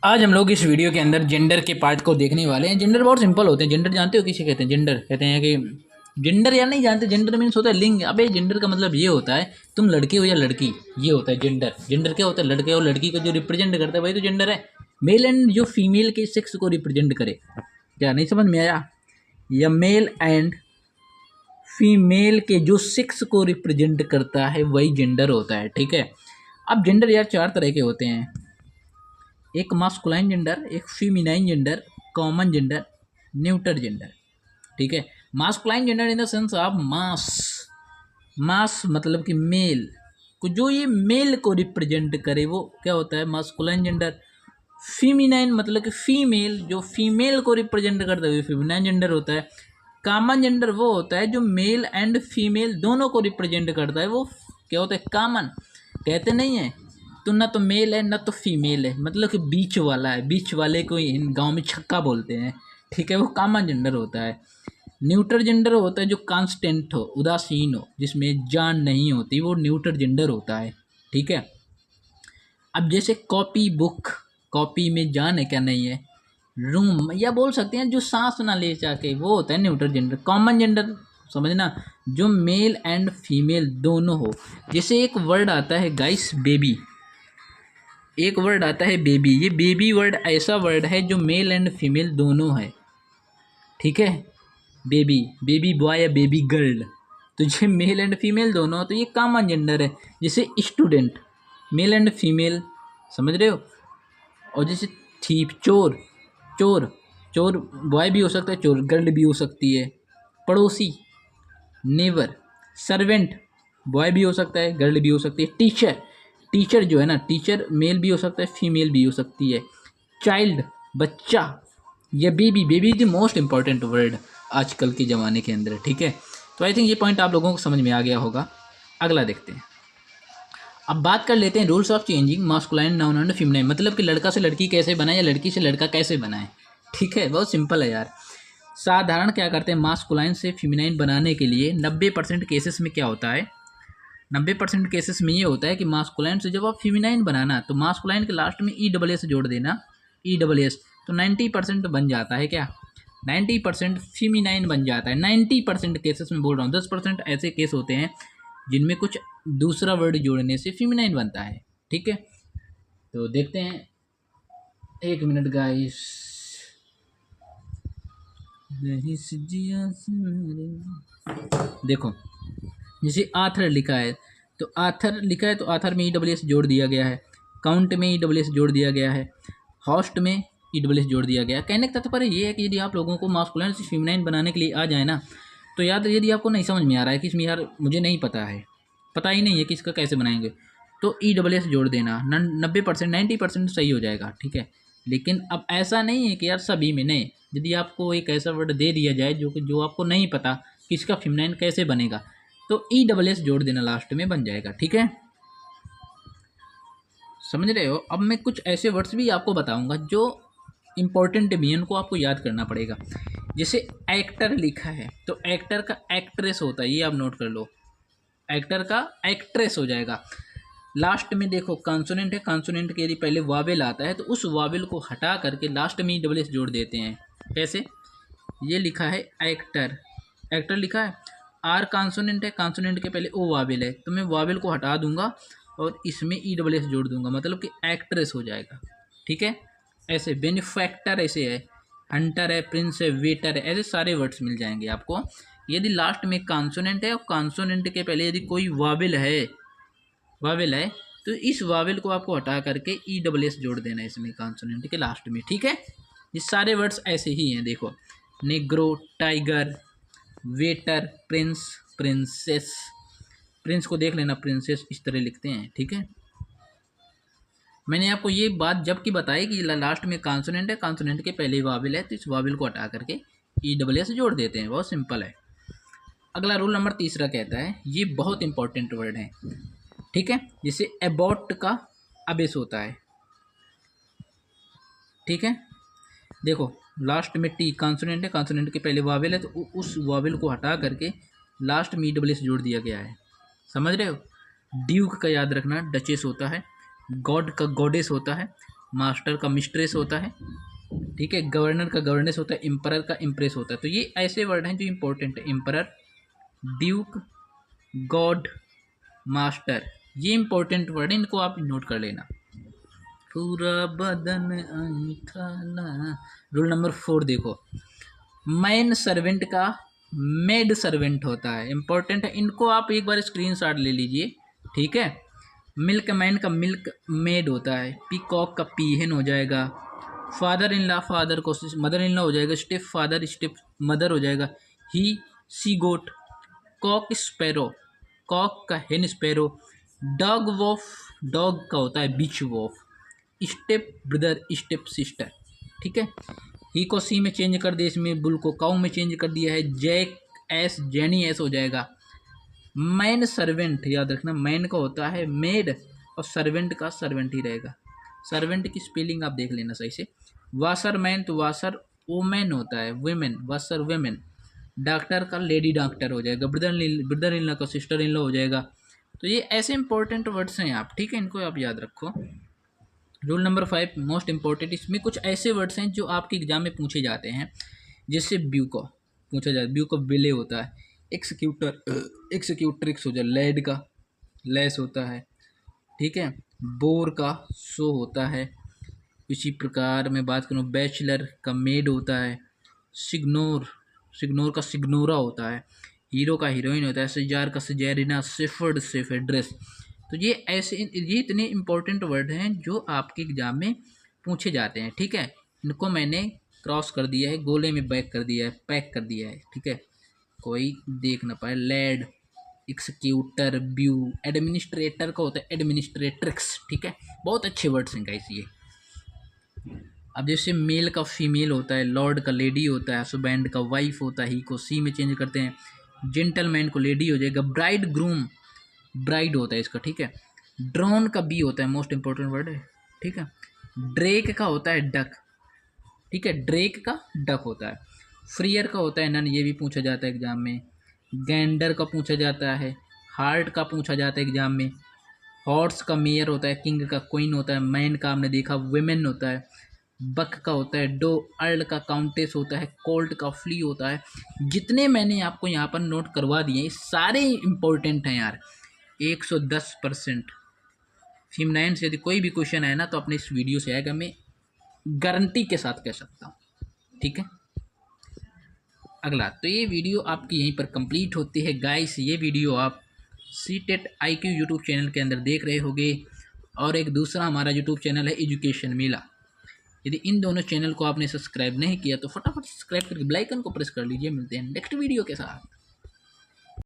आज हम लोग इस वीडियो के अंदर जेंडर के पार्ट को देखने वाले हैं। जेंडर बहुत सिंपल होते हैं। जेंडर जानते हो किसे कहते हैं? जेंडर कहते हैं कि जेंडर या नहीं जानते? जेंडर मीन्स होता है लिंग। अबे जेंडर का मतलब ये होता है तुम लड़के हो या लड़की, ये होता है जेंडर। जेंडर क्या होता है? लड़के और लड़की को जो रिप्रेजेंट करता है वही तो जेंडर है। मेल एंड जो फीमेल के सेक्स को रिप्रेजेंट करे। क्या नहीं समझ में आया? या मेल एंड फीमेल के जो सेक्स को रिप्रेजेंट करता है वही जेंडर होता है। ठीक है। अब जेंडर यार चार तरह के होते हैं। एक मास्कुलाइन जेंडर, एक feminine gender, common gender, neuter gender. ठीक है। Masculine gender in the sense of mass. Mass मतलब कि मेल को, जो ये मेल को रिप्रेजेंट करे वो क्या होता है? Masculine gender. फीमिनाइन मतलब कि फीमेल, जो फीमेल को रिप्रेजेंट करता है फीमिनाइन जेंडर होता है। कॉमन जेंडर वो होता है जो मेल एंड फीमेल दोनों को रिप्रेजेंट करता है, वो क्या होता है? कॉमन। कहते नहीं है तो ना तो मेल है ना तो फीमेल है, मतलब कि बीच वाला है। बीच वाले को इन गांव में छक्का बोलते हैं। ठीक है, वो कॉमन जेंडर होता है। न्यूटर जेंडर होता है जो कांस्टेंट हो, उदासीन हो, जिसमें जान नहीं होती, वो न्यूटर जेंडर होता है। ठीक है। अब जैसे कॉपी बुक, कॉपी में जान है क्या? नहीं है। रूम या बोल सकते हैं जो सांस ना ले जाके, वो होता है न्यूटर जेंडर। कॉमन जेंडर समझना, जो मेल एंड फीमेल दोनों हो। जैसे एक वर्ड आता है गाइस, बेबी। एक वर्ड आता है बेबी। ये बेबी वर्ड ऐसा वर्ड है जो मेल एंड फीमेल दोनों है। ठीक है। बेबी, बेबी बॉय या बेबी गर्ल, तो ये मेल एंड फीमेल दोनों हो, तो ये कॉमन जेंडर है। जैसे स्टूडेंट, मेल एंड फीमेल, समझ रहे हो? और जैसे थीप, चोर, चोर, चोर बॉय भी हो सकता है, चोर गर्ल भी हो सकती है। पड़ोसी, नेबर। सर्वेंट, बॉय भी हो सकता है, गर्ल भी हो सकती है। टीचर, टीचर जो है ना, टीचर मेल भी हो सकता है, फीमेल भी हो सकती है। चाइल्ड, बच्चा। या baby, baby is the most important word आजकल के ज़माने के अंदर। ठीक है। तो आई थिंक ये पॉइंट आप लोगों को समझ में आ गया होगा। अगला देखते हैं। अब बात कर लेते हैं rules of changing masculine noun and feminine, मतलब कि लड़का से लड़की कैसे बनाए या लड़की से लड़का कैसे बनाए। ठीक है, बहुत सिंपल है यार। साधारण क्या करते हैं, मास्कुलाइन से फीमेनाइन बनाने के लिए 90% केसेस में क्या होता है? 90% केसेस में ये होता है कि मास्कुलाइन से जब आप फीमेनाइन बनाना तो मास्कुलाइन के लास्ट में ESS जोड़ देना, ESS, तो 90% बन जाता है। क्या 90% फीमेनाइन बन जाता है? 90% केसेस में बोल रहा हूँ। 10% ऐसे केस होते हैं जिनमें कुछ दूसरा वर्ड जोड़ने से फीमेनाइन बनता है। ठीक है, तो देखते हैं। एक मिनट गाइस। देखो, जैसे आथर लिखा है तो आथर लिखा है तो आथर में ESS जोड़ दिया गया है। काउंट में ESS जोड़ दिया गया है। होस्ट में ESS जोड़ दिया गया है। कहने का तात्पर्य ये है कि यदि आप लोगों को मास्कुलाइन से फीमेनाइन बनाने के लिए आ जाए ना, तो याद, यदि आपको नहीं समझ में आ रहा है कि इसमें यार मुझे नहीं पता है, पता ही नहीं है कि इसका कैसे बनाएंगे, तो ESS जोड़ देना। 90%, 90% सही हो जाएगा। ठीक है। लेकिन अब ऐसा नहीं है कि यार सभी में नहीं। यदि आपको एक ऐसा वर्ड दे दिया जाए जो आपको नहीं पता कि इसका फीमेनाइन कैसे बनेगा, तो ESS जोड़ देना, लास्ट में बन जाएगा। ठीक है, समझ रहे हो? अब मैं कुछ ऐसे वर्ड्स भी आपको बताऊंगा जो इंपॉर्टेंट भी हैं, उनको आपको याद करना पड़ेगा। जैसे एक्टर लिखा है तो एक्टर का एक्ट्रेस होता है, ये आप नोट कर लो। एक्टर का एक्ट्रेस हो जाएगा। लास्ट में देखो कॉन्सोनेंट है, कॉन्सोनेंट के यदि पहले वावेल आता है तो उस वावेल को हटा करके लास्ट में ESS जोड़ देते हैं। कैसे? ये लिखा है एक्टर, एक्टर लिखा है, आर कॉन्सोनेंट है, कॉन्सोनेंट के पहले ओ वावेल है, तो मैं वावेल को हटा दूंगा और इसमें ESS जोड़ दूंगा, मतलब कि एक्ट्रेस हो जाएगा। ठीक है। ऐसे बेनिफैक्टर ऐसे है, हंटर है, प्रिंस है, वेटर है, ऐसे सारे वर्ड्स मिल जाएंगे आपको। यदि लास्ट में कॉन्सोनेंट है और कॉन्सोनेंट के पहले यदि कोई वावेल है, वावेल है, तो इस वावेल को आपको हटा करके ESS जोड़ देना है इसमें कॉन्सोनेंट के लास्ट में। ठीक है। ये सारे वर्ड्स ऐसे ही हैं। देखो, Negro, tiger, waiter, Prince, princess. Prince को देख लेना, प्रिंसेस इस तरह लिखते हैं। ठीक है। मैंने आपको ये बात जब की बताई कि लास्ट में कॉन्सोनेंट है, कॉन्सोनेंट के पहले वावेल है, तो इस वावेल को हटा करके ESS जोड़ देते हैं। बहुत सिंपल है। अगला रूल नंबर तीसरा कहता है, ये बहुत इंपॉर्टेंट वर्ड है। ठीक है। जैसे अबाउट का अबेस होता है। ठीक है। देखो, लास्ट में टी कॉन्सोनेंट है, कॉन्सोनेंट के पहले वावेल है, तो उस वावेल को हटा करके लास्ट में ESS जोड़ दिया गया है। समझ रहे हो? ड्यूक का याद रखना, डचेस होता है। गॉड का गॉडेस होता है। मास्टर का मिस्ट्रेस होता है, ठीक है। गवर्नर का गवर्नेस होता है, एम्परर का इम्प्रेस होता है। तो ये ऐसे वर्ड हैं जो इंपॉर्टेंट है। एम्परर, ड्यूक, गॉड, मास्टर, ये इंपॉर्टेंट वर्ड है, इनको आप नोट कर लेना। पूरा बदन खाना। रूल नंबर 4 देखो, मैन सर्वेंट का मेड सर्वेंट होता है, इंपॉर्टेंट है, इनको आप एक बार स्क्रीनशॉट ले लीजिए, ठीक है। मिल्क मैन का मिल्क मेड होता है, पीकॉक का पीहन हो जाएगा, फादर इन लॉ फादर को मदर इन लॉ हो जाएगा, स्टेप फादर स्टेप मदर हो जाएगा, ही सी गोट, कॉक स्पैरो, कॉक का हेन स्पैरो, डॉग वॉफ, डॉग का होता है बिच वॉफ, स्टेप ब्रदर स्टेप सिस्टर, ठीक है। ही को सी में चेंज कर दिया, इसमें बुल को काउ में चेंज कर दिया है, जैक एस जेनी एस हो जाएगा। मैन सर्वेंट याद रखना, मैन का होता है मेड और सर्वेंट का सर्वेंट ही रहेगा। सर्वेंट की स्पेलिंग आप देख लेना सही से। वासर मैन तो वासर वोमेन होता है, वेमेन, वासर वेमेन। डॉक्टर का लेडी डॉक्टर हो जाएगा, ब्रदर इन लॉ का सिस्टर इन लॉ हो जाएगा। तो ये ऐसे इंपॉर्टेंट वर्ड्स हैं आप, ठीक है, इनको आप याद रखो। रूल नंबर 5 मोस्ट इंपॉर्टेंट, इसमें कुछ ऐसे वर्ड्स हैं जो आपके एग्जाम में पूछे जाते हैं, जैसे ब्यू को पूछा जाता है, ब्यू का बिले होता है, एक्सिक्यूट्रिक्स हो जाए, लेड का लेस होता है, ठीक है। बोर का सो होता है। इसी प्रकार मैं बात करूँ, बैचलर का मेड होता है, सिग्नोर सिग्नोर का सिग्नोरा होता है, हीरो का हीरोइन होता है, सजार का सजैरिना, सेफर्ड सेफर ड्रेस। तो ये ऐसे ये इतने इंपॉर्टेंट वर्ड हैं जो आपके एग्जाम में पूछे जाते हैं, ठीक है। इनको मैंने क्रॉस कर दिया है, गोले में बैक कर दिया है, पैक कर दिया है, ठीक है, कोई देख ना पाए। लेड, एक्सिक्यूटर, ब्यू, एडमिनिस्ट्रेटर का होता है एडमिनिस्ट्रेट्रिक्स, ठीक है। बहुत अच्छे वर्ड्स हैं गाइस ये। अब जैसे मेल का फीमेल होता है, लॉर्ड का लेडी होता है, हस्बैंड का वाइफ होता है, ही को सी में चेंज करते हैं, जेंटलमैन को लेडी हो जाएगा, ब्राइड ग्रूम ब्राइड होता है इसका, ठीक है। ड्रोन का बी होता है, मोस्ट इंपॉर्टेंट वर्ड है, ठीक है। ड्रेक का होता है डक, ठीक है, ड्रेक का डक होता है। फ्रीयर का होता है नन, ये भी पूछा जाता है एग्जाम में। गैंडर का पूछा जाता है, हार्ट का पूछा जाता है एग्जाम में। हॉर्स का मेयर होता है, किंग का क्वीन होता है, मैन का हमने देखा वेमेन होता है, बक का होता है डो, अर्ल का काउंटेस होता है, कोल्ट का फ्ली होता है। जितने मैंने आपको यहाँ पर नोट करवा दिए सारे इंपॉर्टेंट हैं यार, 110%। FIM9 से यदि कोई भी क्वेश्चन आए ना तो अपने इस वीडियो से आएगा, मैं गारंटी के साथ कह सकता हूँ, ठीक है। अगला, तो ये वीडियो आपकी यहीं पर कंप्लीट होती है गाइस। ये वीडियो आप CTET IQ यूट्यूब चैनल के अंदर देख रहे होंगे, और एक दूसरा हमारा यूट्यूब चैनल है एजुकेशन मेला। यदि इन दोनों चैनल को आपने सब्सक्राइब नहीं किया तो फटाफट सब्सक्राइब करके बेल आइकन को प्रेस कर लीजिए। मिलते हैं नेक्स्ट वीडियो के साथ।